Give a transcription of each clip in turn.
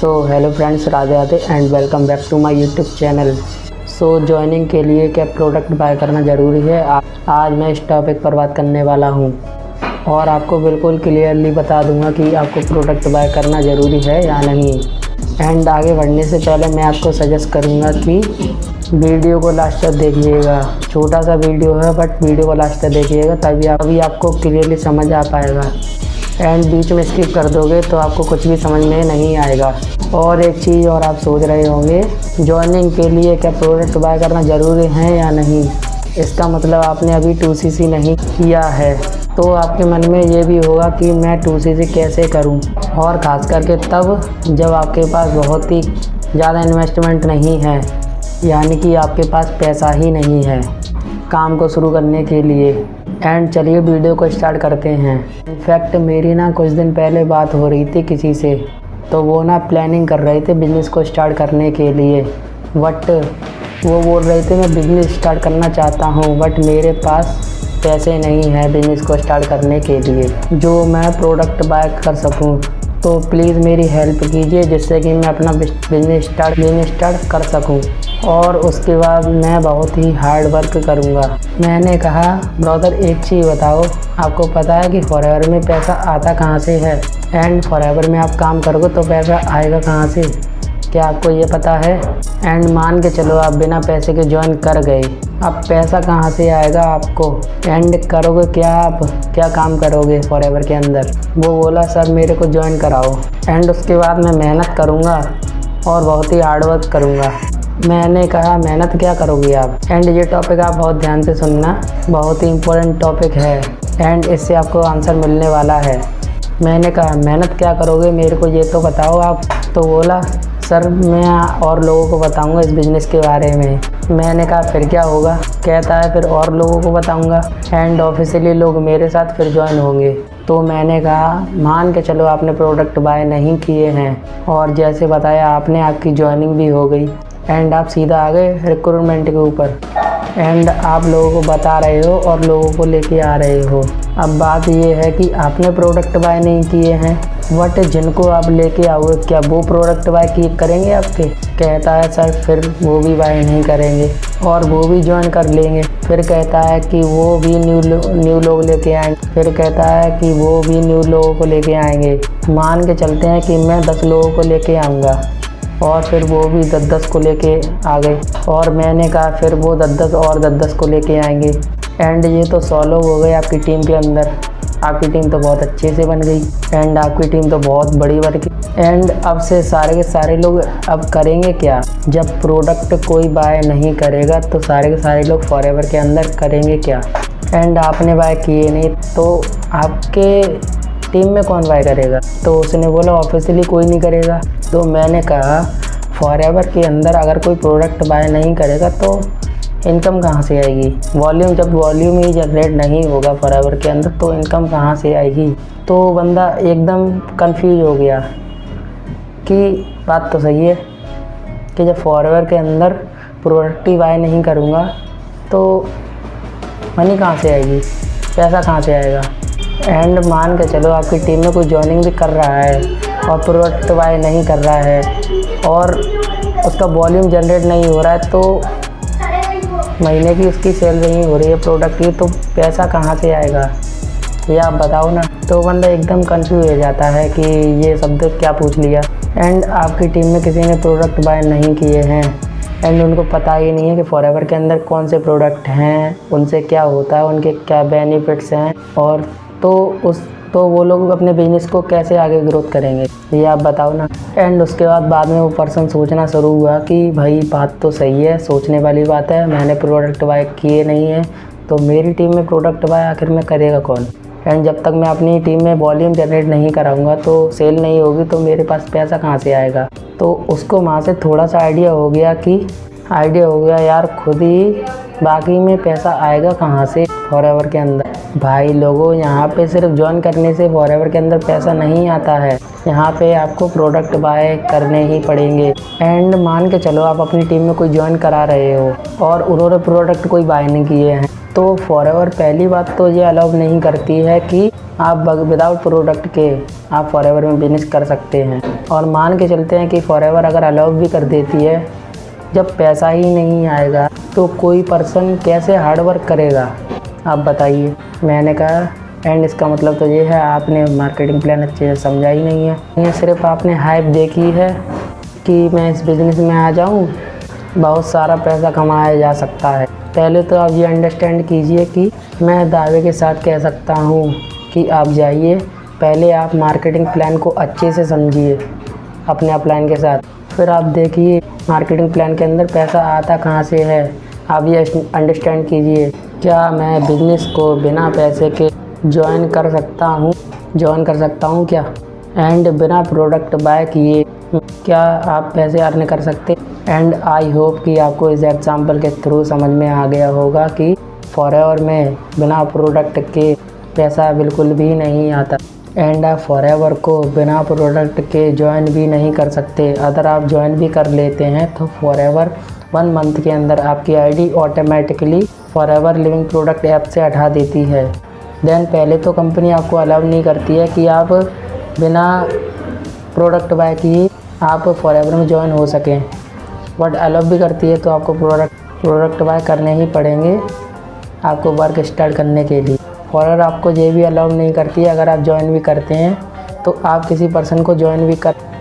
So hello friends, Radhe Radhe and welcome back to my YouTube channel. So joining के लिए क्या product bye करना ज़रूरी है, आज मैं इस टॉपिक पर बात करने वाला हूं और आपको बिल्कुल क्लियरली बता दूंगा कि आपको प्रोडक्ट बाय करना ज़रूरी है या नहीं। एंड आगे बढ़ने से पहले मैं आपको सजेस्ट करूंगा कि वीडियो को लास्ट तक देखिएगा। छोटा सा वीडियो है बट वीडियो को लास्ट तक देखिएगा, तभी आपको क्लियरली समझ आ पाएगा। एंड बीच में स्किप कर दोगे तो आपको कुछ भी समझ में नहीं आएगा। और एक चीज़ और आप सोच रहे होंगे, ज्वाइनिंग के लिए क्या प्रोडक्ट बाय करना ज़रूरी है या नहीं। इसका मतलब आपने अभी 2CC नहीं किया है तो आपके मन में ये भी होगा कि मैं 2CC कैसे करूं, और ख़ास करके तब जब आपके पास बहुत ही ज़्यादा इन्वेस्टमेंट नहीं है, यानी कि आपके पास पैसा ही नहीं है काम को शुरू करने के लिए। एंड चलिए वीडियो को स्टार्ट करते हैं। इनफैक्ट मेरी ना कुछ दिन पहले बात हो रही थी किसी से, तो वो ना प्लानिंग कर रहे थे बिज़नेस को स्टार्ट करने के लिए। बट वो बोल रहे थे मैं बिज़नेस स्टार्ट करना चाहता हूँ बट मेरे पास पैसे नहीं है बिज़नेस को स्टार्ट करने के लिए जो मैं प्रोडक्ट बाय कर सकूँ। तो प्लीज़ मेरी हेल्प कीजिए जिससे कि मैं अपना बिज़नेस स्टार्ट कर सकूं, और उसके बाद मैं बहुत ही हार्ड वर्क करूंगा। मैंने कहा ब्रदर एक चीज़ बताओ, आपको पता है कि फॉरएवर में पैसा आता कहाँ से है, एंड फॉरएवर में आप काम करोगे तो पैसा आएगा कहाँ से, क्या आपको ये पता है। एंड मान के चलो आप बिना पैसे के ज्वाइन कर गए, अब पैसा कहाँ से आएगा आपको, एंड करोगे क्या, आप क्या काम करोगे फॉरएवर के अंदर। वो बोला सर मेरे को ज्वाइन कराओ, एंड उसके बाद मैं मेहनत करूँगा और बहुत ही हार्ड वर्क करूँगा। मैंने कहा मेहनत क्या करोगे आप, एंड ये टॉपिक आप बहुत ध्यान से सुनना, बहुत ही इम्पोर्टेंट टॉपिक है एंड इससे आपको आंसर मिलने वाला है। मैंने कहा मेहनत क्या करोगे मेरे को ये तो बताओ आप। तो बोला सर मैं और लोगों को बताऊंगा इस बिज़नेस के बारे में। मैंने कहा फिर क्या होगा, कहता है फिर और लोगों को बताऊंगा एंड ऑफिशियली लोग मेरे साथ फिर ज्वाइन होंगे। तो मैंने कहा मान के चलो आपने प्रोडक्ट बाय नहीं किए हैं और जैसे बताया आपने आपकी ज्वाइनिंग भी हो गई एंड आप सीधा आ गए रिक्रूटमेंट के ऊपर, एंड आप लोगों को बता रहे हो और लोगों को लेके आ रहे हो। अब बात ये है कि आपने प्रोडक्ट बाय नहीं किए हैं बट जिनको आप लेके आओगे क्या वो प्रोडक्ट बाय करेंगे आपके। कहता है सर फिर वो भी बाय नहीं करेंगे और वो भी ज्वाइन कर लेंगे। फिर कहता है कि वो भी न्यू लोग लेके आएंगे। फिर कहता है कि वो भी न्यू लोगों को लेके आएंगे। मान के चलते हैं कि मैं 10 लोगों को लेके आऊँगा और फिर वो भी 10-10 को लेके आ गए, और मैंने कहा फिर वो 10-10 और 10-10 को लेके आएंगे, एंड ये तो 100 लोग हो गए आपकी टीम के अंदर। आपकी टीम तो बहुत अच्छे से बन गई एंड आपकी टीम तो बहुत बड़ी बन गई। एंड अब से सारे के सारे लोग अब करेंगे क्या, जब प्रोडक्ट कोई बाय नहीं करेगा तो सारे के सारे लोग फॉरएवर के अंदर करेंगे क्या। एंड आपने बाय किए नहीं तो आपके टीम में कौन बाय करेगा। तो उसने बोला ऑफिशियली कोई नहीं करेगा। तो मैंने कहा फॉरएवर के अंदर अगर कोई प्रोडक्ट बाय नहीं करेगा तो इनकम कहाँ से आएगी। जब वॉल्यूम ही जनरेट नहीं होगा फॉरएवर के अंदर तो इनकम कहाँ से आएगी। तो बंदा एकदम कंफ्यूज हो गया कि बात तो सही है कि जब फॉरएवर के अंदर प्रोडक्ट ही बाय नहीं करूँगा तो मनी कहाँ से आएगी, पैसा कहाँ से आएगा। एंड मान के चलो आपकी टीम में कोई ज्वाइनिंग भी कर रहा है और प्रोडक्ट बाय नहीं कर रहा है और उसका वॉल्यूम जनरेट नहीं हो रहा है, तो महीने की उसकी सेल नहीं हो रही है प्रोडक्ट की, तो पैसा कहाँ से आएगा ये आप बताओ ना। तो बंदा एकदम कंफ्यूज हो जाता है कि ये शब्द क्या पूछ लिया। एंड आपकी टीम में किसी ने प्रोडक्ट बाय नहीं किए हैं एंड उनको पता ही नहीं है कि फॉरएवर के अंदर कौन से प्रोडक्ट हैं, उनसे क्या होता है, उनके क्या बेनिफिट्स हैं, और तो वो लोग अपने बिजनेस को कैसे आगे ग्रोथ करेंगे ये आप बताओ ना। एंड उसके बाद में वो पर्सन सोचना शुरू हुआ कि भाई बात तो सही है, सोचने वाली बात है, मैंने प्रोडक्ट बाय किए नहीं है तो मेरी टीम में प्रोडक्ट बाय आखिर में करेगा कौन। एंड जब तक मैं अपनी टीम में वॉल्यूम जनरेट नहीं कराऊंगा तो सेल नहीं होगी तो मेरे पास पैसा कहाँ से आएगा। तो उसको वहाँ से थोड़ा सा आइडिया हो गया यार खुद ही, बाकी में पैसा आएगा कहाँ से फॉरएवर के अंदर। भाई लोगों यहाँ पे सिर्फ ज्वाइन करने से फॉरएवर के अंदर पैसा नहीं आता है, यहाँ पे आपको प्रोडक्ट बाय करने ही पड़ेंगे। एंड मान के चलो आप अपनी टीम में कोई ज्वाइन करा रहे हो और उन्होंने प्रोडक्ट कोई बाय नहीं किए हैं तो फॉरएवर पहली बात तो ये अलाउ नहीं करती है कि आप विदाउट प्रोडक्ट के आप फॉरएवर में बिजनेस कर सकते हैं। और मान के चलते हैं कि फॉरएवर अगर अलाउ भी कर देती है, जब पैसा ही नहीं आएगा तो कोई पर्सन कैसे हार्ड वर्क करेगा, आप बताइए। मैंने कहा एंड इसका मतलब तो ये है आपने मार्केटिंग प्लान अच्छे से समझा ही नहीं है। ये सिर्फ आपने हाइप देखी है कि मैं इस बिज़नेस में आ जाऊँ, बहुत सारा पैसा कमाया जा सकता है। पहले तो आप ये अंडरस्टैंड कीजिए कि मैं दावे के साथ कह सकता हूँ कि आप जाइए, पहले आप मार्केटिंग प्लान को अच्छे से समझिए अपने अपलाइन के साथ, फिर आप देखिए मार्केटिंग प्लान के अंदर पैसा आता कहाँ से है। आप ये अंडरस्टैंड कीजिए, क्या मैं बिज़नेस को बिना पैसे के ज्वाइन कर सकता हूँ क्या, एंड बिना प्रोडक्ट बाय किए क्या आप पैसे अर्न कर सकते। एंड आई होप कि आपको इस एग्जांपल के थ्रू समझ में आ गया होगा कि फॉरएवर में बिना प्रोडक्ट के पैसा बिल्कुल भी नहीं आता, एंड आप फॉरएवर को बिना प्रोडक्ट के ज्वाइन भी नहीं कर सकते। अगर आप ज्वाइन भी कर लेते हैं तो फॉरएवर 1 मंथ के अंदर आपकी ID automatically forever living product app से हटा देती है। देन पहले तो कंपनी आपको अलाउ नहीं करती है कि आप बिना प्रोडक्ट बाय किए आप फॉरएवर में ज्वाइन हो सकें, बट अलाउ भी करती है तो आपको प्रोडक्ट बाय करने ही पड़ेंगे आपको वर्क स्टार्ट करने के लिए। फॉरएवर आपको ये भी अलाउ नहीं करती है, अगर आप ज्वाइन भी करते हैं तो आप किसी पर्सन को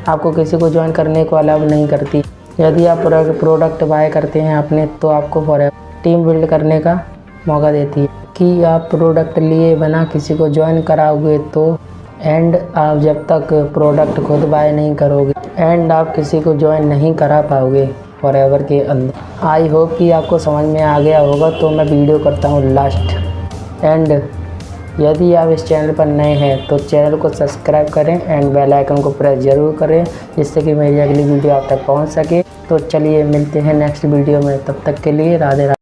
आपको किसी को ज्वाइन करने को अलाउ नहीं करती। यदि आप प्रोडक्ट बाय करते हैं अपने तो आपको फॉरएवर टीम बिल्ड करने का मौका देती है कि आप प्रोडक्ट लिए बिना किसी को ज्वाइन कराओगे तो एंड आप जब तक प्रोडक्ट खुद बाय नहीं करोगे एंड आप किसी को ज्वाइन नहीं करा पाओगे फॉरएवर के अंदर। आई होप कि आपको समझ में आ गया होगा, तो मैं वीडियो करता हूँ लास्ट। एंड यदि आप इस चैनल पर नए हैं तो चैनल को सब्सक्राइब करें एंड बेल आइकन को प्रेस ज़रूर करें, जिससे कि मेरी अगली वीडियो आप तक पहुँच सके। तो चलिए मिलते हैं नेक्स्ट वीडियो में, तब तक के लिए राधे राधे।